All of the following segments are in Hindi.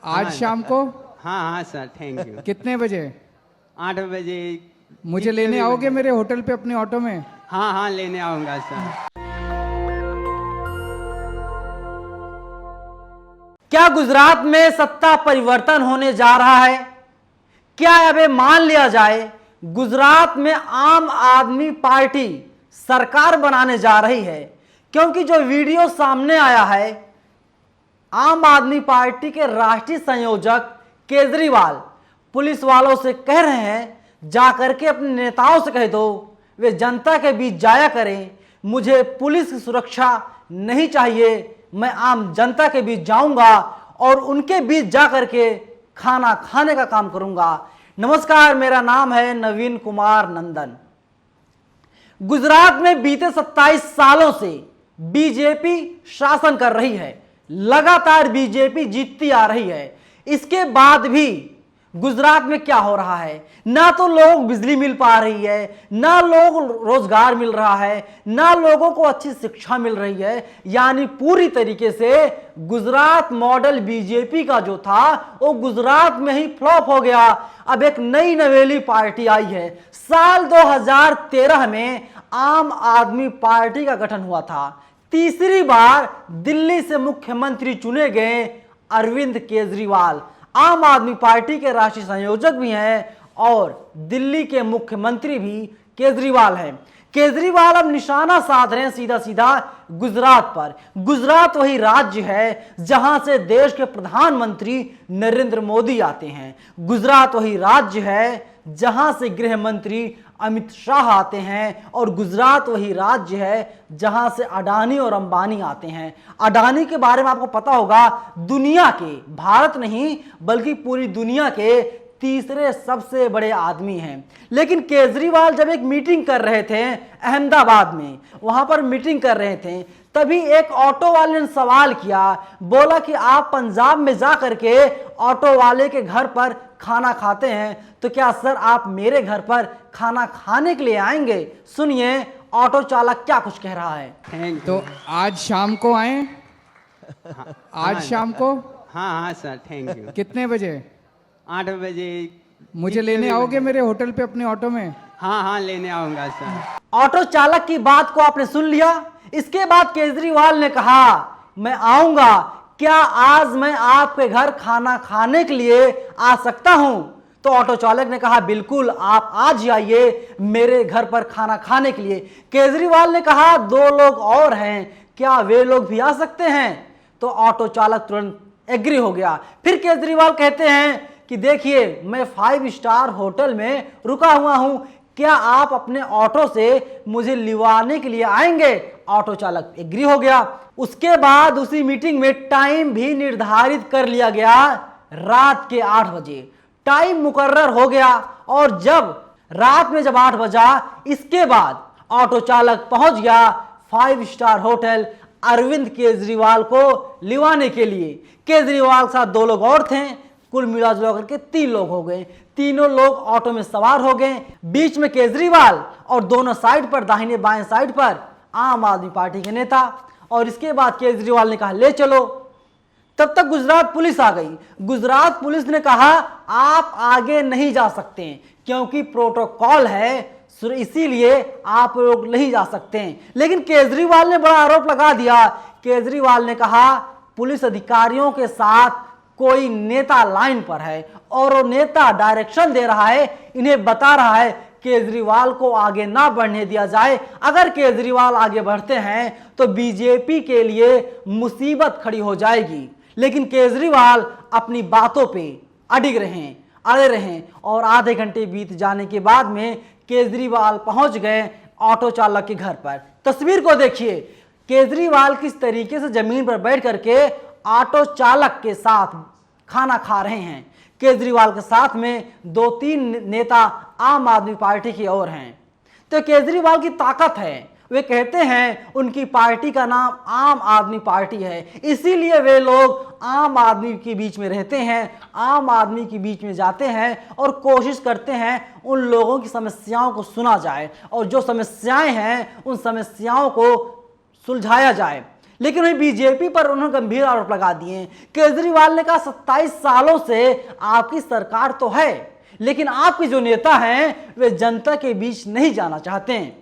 आज शाम को। हाँ हाँ सर, थैंक यू। कितने बजे? 8 बजे। मुझे लेने आओगे मेरे होटल पे अपने ऑटो में? हाँ हाँ, लेने आऊंगा सर। क्या गुजरात में सत्ता परिवर्तन होने जा रहा है? क्या अब ये मान लिया जाए गुजरात में आम आदमी पार्टी सरकार बनाने जा रही है? क्योंकि जो वीडियो सामने आया है, आम आदमी पार्टी के राष्ट्रीय संयोजक केजरीवाल पुलिस वालों से कह रहे हैं जाकर के अपने नेताओं से कह दो वे जनता के बीच जाया करें, मुझे पुलिस की सुरक्षा नहीं चाहिए, मैं आम जनता के बीच जाऊंगा और उनके बीच जाकर के खाना खाने का काम करूंगा। नमस्कार, मेरा नाम है नवीन कुमार नंदन। गुजरात में बीते 27 सालों से बीजेपी शासन कर रही है, लगातार बीजेपी जीतती आ रही है। इसके बाद भी गुजरात में क्या हो रहा है? ना तो लोग बिजली मिल पा रही है, ना लोग रोजगार मिल रहा है, ना लोगों को अच्छी शिक्षा मिल रही है। यानी पूरी तरीके से गुजरात मॉडल बीजेपी का जो था वो गुजरात में ही फ्लॉप हो गया। अब एक नई नवेली पार्टी आई है। साल 2013 में आम आदमी पार्टी का गठन हुआ था। तीसरी बार दिल्ली से मुख्यमंत्री चुने गए अरविंद केजरीवाल आम आदमी पार्टी के राष्ट्रीय संयोजक भी हैं और दिल्ली के मुख्यमंत्री भी केजरीवाल हैं। केजरीवाल अब निशाना साध रहे हैं सीधा सीधा गुजरात पर। गुजरात वही राज्य है जहां से देश के प्रधानमंत्री नरेंद्र मोदी आते हैं। गुजरात वही राज्य है जहां से गृह मंत्री अमित शाह आते हैं और गुजरात वही राज्य है जहां से अडानी और अंबानी आते हैं। अडानी के बारे में आपको पता होगा, दुनिया के, भारत नहीं बल्कि पूरी दुनिया के तीसरे सबसे बड़े आदमी हैं। लेकिन केजरीवाल जब एक मीटिंग कर रहे थे अहमदाबाद में, वहां पर मीटिंग कर रहे थे, तभी एक ऑटो वाले ने सवाल किया, बोला कि आप पंजाब में जा करके ऑटो वाले के घर पर खाना खाते हैं, तो क्या सर आप मेरे घर पर खाना खाने के लिए आएंगे? सुनिए ऑटो चालक क्या कुछ कह रहा है। Thank you. तो आज शाम को आए? आज शाम को। हाँ हाँ सर, थैंक यू। कितने बजे? 8 बजे। मुझे लेने आओगे मेरे होटल पे अपने ऑटो में? हाँ हाँ, लेने आऊंगा सर। ऑटो चालक की बात को आपने सुन लिया। इसके बाद केजरीवाल ने कहा मैं आऊंगा, क्या आज मैं आपके घर खाना खाने के लिए आ सकता हूं? तो ऑटो चालक ने कहा बिल्कुल, आप आज आइए मेरे घर पर खाना खाने के लिए। केजरीवाल ने कहा 2 लोग और हैं, क्या वे लोग भी आ सकते हैं? तो ऑटो चालक तुरंत एग्री हो गया। फिर केजरीवाल कहते हैं कि देखिए मैं 5 स्टार होटल में रुका हुआ हूं, क्या आप अपने ऑटो से मुझे लिवाने के लिए आएंगे? ऑटो चालक एग्री हो गया। उसके बाद उसी मीटिंग में टाइम भी निर्धारित कर लिया गया, रात के 8 बजे टाइम मुकर्रर हो गया। और जब रात में जब 8 बजा, इसके बाद ऑटो चालक पहुंच गया 5 स्टार होटल अरविंद केजरीवाल को लिवाने के लिए। केजरीवाल के साथ 2 लोग और थे, कुल मिला जुला करके 3 लोग हो गए। तीनों लोग ऑटो में सवार हो गए। बीच में केजरीवाल और दोनों साइड पर, दाहिने बाएं साइड पर आम आदमी पार्टी के नेता। और इसके बाद केजरीवाल ने कहा ले चलो। तब तक गुजरात पुलिस आ गई। गुजरात पुलिस ने कहा आप आगे नहीं जा सकते क्योंकि प्रोटोकॉल है, इसीलिए आप लोग नहीं जा सकते। लेकिन केजरीवाल ने बड़ा आरोप लगा दिया। केजरीवाल ने कहा पुलिस अधिकारियों के साथ कोई नेता लाइन पर है और वो नेता डायरेक्शन दे रहा है, इन्हें बता रहा है केजरीवाल को आगे ना बढ़ने दिया जाए। अगर केजरीवाल आगे बढ़ते हैं तो बीजेपी के लिए मुसीबत खड़ी हो जाएगी। लेकिन केजरीवाल अपनी बातों पे अड़े रहे और आधे घंटे बीत जाने के बाद में केजरीवाल पहुंच गए ऑटो चालक के घर पर। तस्वीर को देखिए, केजरीवाल किस तरीके से जमीन पर बैठ करके ऑटो चालक के साथ खाना खा रहे हैं। केजरीवाल के साथ में 2-3 नेता आम आदमी पार्टी की ओर हैं। तो केजरीवाल की ताकत है, वे कहते हैं उनकी पार्टी का नाम आम आदमी पार्टी है, इसीलिए वे लोग आम आदमी के बीच में रहते हैं, आम आदमी के बीच में जाते हैं और कोशिश करते हैं उन लोगों की समस्याओं को सुना जाए और जो समस्याएं हैं उन समस्याओं को सुलझाया जाए। लेकिन वही बीजेपी पर उन्होंने गंभीर आरोप लगा दिए। केजरीवाल ने कहा 27 सालों से आपकी सरकार तो है, लेकिन आपके जो नेता हैं वे जनता के बीच नहीं जाना चाहते हैं,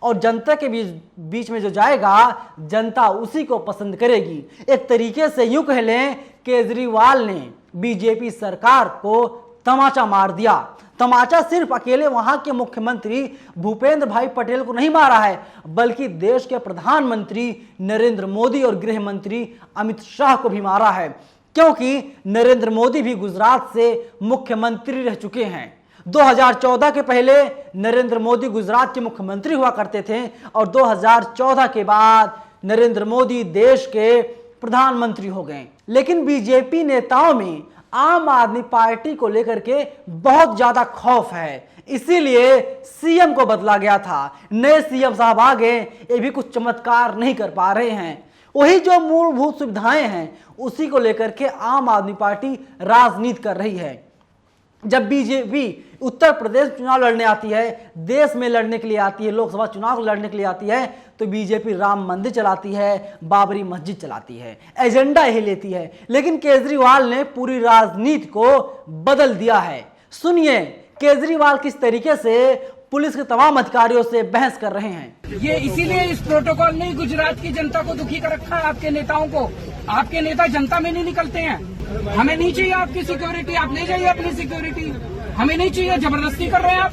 और जनता के बीच में जो जाएगा जनता उसी को पसंद करेगी। एक तरीके से यूं कह लें, केजरीवाल ने बीजेपी सरकार को तमाचा मार दिया। तमाचा सिर्फ अकेले वहां के मुख्यमंत्री भूपेंद्र भाई पटेल को नहीं मारा है, बल्कि देश के प्रधानमंत्री नरेंद्र मोदी और गृह मंत्री अमित शाह को भी मारा है, क्योंकि नरेंद्र मोदी भी गुजरात से मुख्यमंत्री रह चुके हैं। 2014 के पहले नरेंद्र मोदी गुजरात के मुख्यमंत्री हुआ करते थे, और 2014 के बाद नरेंद्र मोदी देश के प्रधानमंत्री हो गए। लेकिन बीजेपी नेताओं में आम आदमी पार्टी को लेकर के बहुत ज्यादा खौफ है, इसीलिए सीएम को बदला गया था। नए सीएम साहब आ गए, ये भी कुछ चमत्कार नहीं कर पा रहे हैं। वही जो मूलभूत सुविधाएं हैं उसी को लेकर के आम आदमी पार्टी राजनीति कर रही है। जब बीजेपी उत्तर प्रदेश चुनाव लड़ने आती है, देश में लड़ने के लिए आती है, लोकसभा चुनाव लड़ने के लिए आती है, तो बीजेपी राम मंदिर चलाती है, बाबरी मस्जिद चलाती है, एजेंडा यही लेती है। लेकिन केजरीवाल ने पूरी राजनीति को बदल दिया है। सुनिए केजरीवाल किस तरीके से पुलिस के तमाम अधिकारियों से बहस कर रहे हैं। ये इसीलिए इस प्रोटोकॉल ने गुजरात की जनता को दुखी कर रखा है, आपके नेताओं को। आपके नेता जनता में नहीं निकलते हैं। हमें नहीं चाहिए आपकी सिक्योरिटी, आप ले जाइए अपनी सिक्योरिटी, हमें नहीं चाहिए। जबरदस्ती कर रहे हैं आप,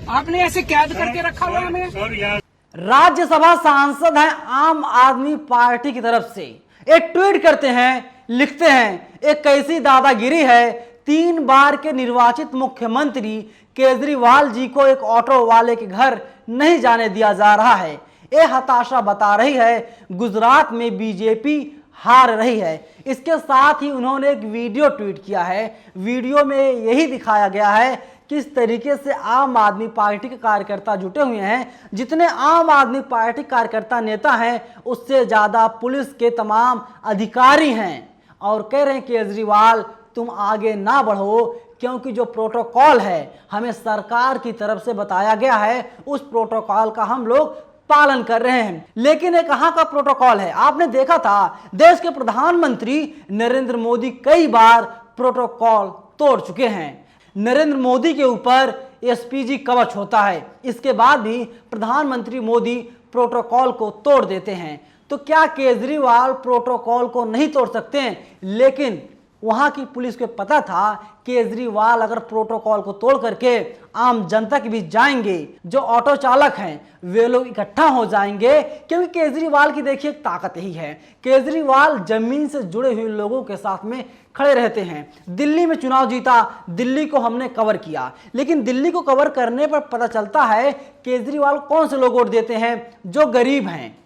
आपने ऐसे कैद करके रखा हुआ हमें। राज्यसभा सांसद हैं आम आदमी पार्टी की तरफ से, एक ट्वीट करते हैं, लिखते हैं एक कैसी दादागिरी है, 3 बार के निर्वाचित मुख्यमंत्री केजरीवाल जी को एक ऑटो वाले के घर नहीं जाने दिया जा रहा है। ये हताशा बता रही है गुजरात में बीजेपी हार रही है। इसके साथ ही उन्होंने एक वीडियो ट्वीट किया है। वीडियो में यही दिखाया गया है किस तरीके से आम आदमी पार्टी के कार्यकर्ता जुटे हुए हैं। जितने आम आदमी पार्टी कार्यकर्ता नेता हैं उससे ज्यादा पुलिस के तमाम अधिकारी हैं, और कह रहे हैं केजरीवाल तुम आगे ना बढ़ो, क्योंकि जो प्रोटोकॉल है हमें सरकार की तरफ से बताया गया है, उस प्रोटोकॉल का हम लोग पालन कर रहे हैं। लेकिन ये कहां का प्रोटोकॉल है? आपने देखा था देश के प्रधानमंत्री नरेंद्र मोदी कई बार प्रोटोकॉल तोड़ चुके हैं। नरेंद्र मोदी के ऊपर एसपीजी कवच होता है, इसके बाद भी प्रधानमंत्री मोदी प्रोटोकॉल को तोड़ देते हैं। तो क्या केजरीवाल प्रोटोकॉल को नहीं तोड़ सकते हैं? लेकिन वहां की पुलिस को पता था केजरीवाल अगर प्रोटोकॉल को तोड़ करके आम जनता के बीच जाएंगे, जो ऑटो चालक हैं वे लोग इकट्ठा हो जाएंगे, क्योंकि केजरीवाल की देखिए एक ताकत यही है, केजरीवाल जमीन से जुड़े हुए लोगों के साथ में खड़े रहते हैं। दिल्ली में चुनाव जीता, दिल्ली को हमने कवर किया, लेकिन दिल्ली को कवर करने पर पता चलता है केजरीवाल कौन से लोग वोट देते हैं। जो गरीब हैं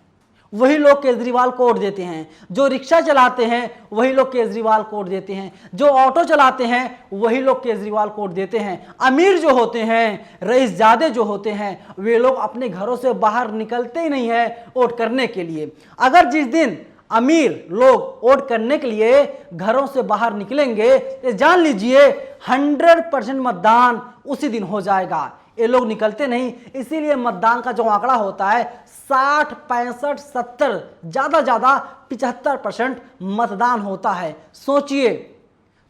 वही लोग केजरीवाल को वोट देते हैं, जो रिक्शा चलाते हैं वही लोग केजरीवाल को वोट देते हैं, जो ऑटो चलाते हैं वही लोग केजरीवाल को वोट देते हैं। अमीर जो होते हैं, रईसजादे जो होते हैं, वे लोग अपने घरों से बाहर निकलते ही नहीं है वोट करने के लिए। अगर जिस दिन अमीर लोग वोट करने के लिए घरों से बाहर निकलेंगे तो जान लीजिए 100% मतदान उसी दिन हो जाएगा। ये लोग निकलते नहीं, इसीलिए मतदान का जो आंकड़ा होता है 60, 65, 70, ज्यादा 75% मतदान होता है। सोचिए,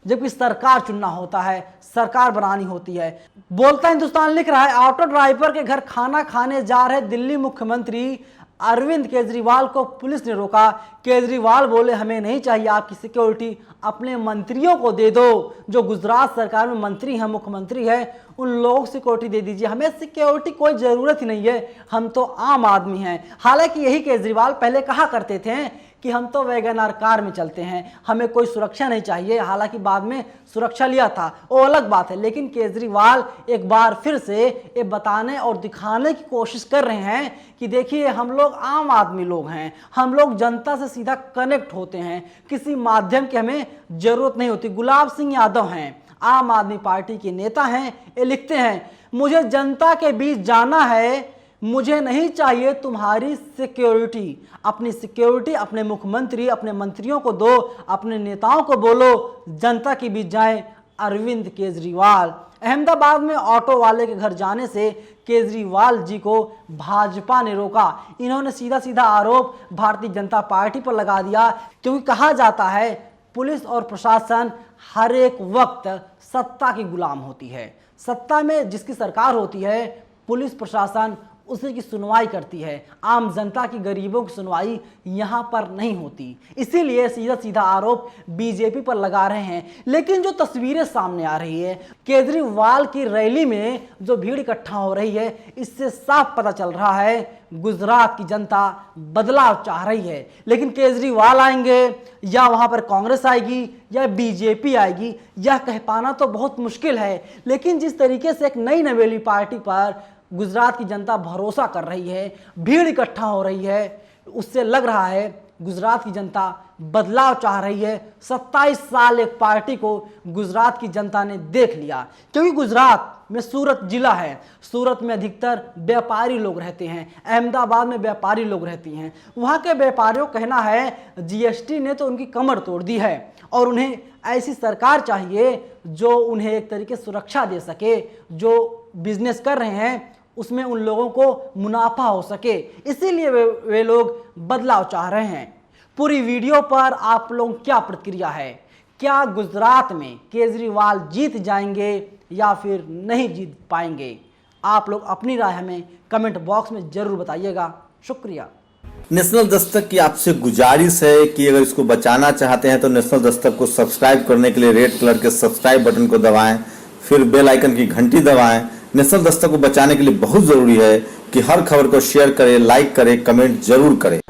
जबकि सरकार चुनना होता है, सरकार बनानी होती है। बोलता हिंदुस्तान लिख रहा है ऑटो ड्राइवर के घर खाना खाने जा रहे दिल्ली मुख्यमंत्री अरविंद केजरीवाल को पुलिस ने रोका। केजरीवाल बोले हमें नहीं चाहिए आपकी सिक्योरिटी, अपने मंत्रियों को दे दो, जो गुजरात सरकार में मंत्री हैं, मुख्यमंत्री है, उन लोगों को सिक्योरिटी दे दीजिए, हमें सिक्योरिटी कोई ज़रूरत ही नहीं है, हम तो आम आदमी हैं। हालांकि यही केजरीवाल पहले कहा करते थे कि हम तो वैगनआर कार में चलते हैं, हमें कोई सुरक्षा नहीं चाहिए। हालांकि बाद में सुरक्षा लिया था, वो अलग बात है। लेकिन केजरीवाल एक बार फिर से ये बताने और दिखाने की कोशिश कर रहे हैं कि देखिए हम लोग आम आदमी लोग हैं, हम लोग जनता से सीधा कनेक्ट होते हैं, किसी माध्यम की हमें जरूरत नहीं होती। गुलाब सिंह यादव हैं, आम आदमी पार्टी के नेता हैं, ये लिखते हैं मुझे जनता के बीच जाना है, मुझे नहीं चाहिए तुम्हारी सिक्योरिटी, अपनी सिक्योरिटी अपने मुख्यमंत्री अपने मंत्रियों को दो, अपने नेताओं को बोलो जनता के बीच जाएं, अरविंद केजरीवाल। अहमदाबाद में ऑटो वाले के घर जाने से केजरीवाल जी को भाजपा ने रोका। इन्होंने सीधा सीधा आरोप भारतीय जनता पार्टी पर लगा दिया, क्योंकि कहा जाता है पुलिस और प्रशासन हर एक वक्त सत्ता की गुलाम होती है। सत्ता में जिसकी सरकार होती है, पुलिस प्रशासन उसी की सुनवाई करती है। आम जनता की, गरीबों की सुनवाई यहाँ पर नहीं होती। इसीलिए सीधा सीधा आरोप बीजेपी पर लगा रहे हैं। लेकिन जो तस्वीरें सामने आ रही है केजरीवाल की रैली में, जो भीड़ इकट्ठा हो रही है, इससे साफ पता चल रहा है गुजरात की जनता बदलाव चाह रही है। लेकिन केजरीवाल आएंगे या वहां पर कांग्रेस आएगी या बीजेपी आएगी, यह कह पाना तो बहुत मुश्किल है। लेकिन जिस तरीके से एक नई नवेली पार्टी पर गुजरात की जनता भरोसा कर रही है, भीड़ इकट्ठा हो रही है, उससे लग रहा है गुजरात की जनता बदलाव चाह रही है। 27 साल एक पार्टी को गुजरात की जनता ने देख लिया, क्योंकि गुजरात में सूरत जिला है। सूरत में अधिकतर व्यापारी लोग रहते हैं, अहमदाबाद में व्यापारी लोग रहती हैं। वहाँ के व्यापारियों का कहना है जीएसटी ने तो उनकी कमर तोड़ दी है और उन्हें ऐसी सरकार चाहिए जो उन्हें एक तरीके से सुरक्षा दे सके, जो बिजनेस कर रहे हैं उसमें उन लोगों को मुनाफा हो सके। इसीलिए वे लोग बदलाव चाह रहे हैं। पूरी वीडियो पर आप लोगों की क्या प्रतिक्रिया है? क्या गुजरात में केजरीवाल जीत जाएंगे या फिर नहीं जीत पाएंगे? आप लोग अपनी राय हमें कमेंट बॉक्स में जरूर बताइएगा। शुक्रिया। नेशनल दस्तक की आपसे गुजारिश है कि अगर इसको बचाना चाहते हैं तो नेशनल दस्तक को सब्सक्राइब करने के लिए रेड कलर के सब्सक्राइब बटन को दबाएं, फिर बेल आइकन की घंटी दबाएं। नेशनल दस्तक को बचाने के लिए बहुत जरूरी है कि हर खबर को शेयर करें, लाइक करें, कमेंट जरूर करें।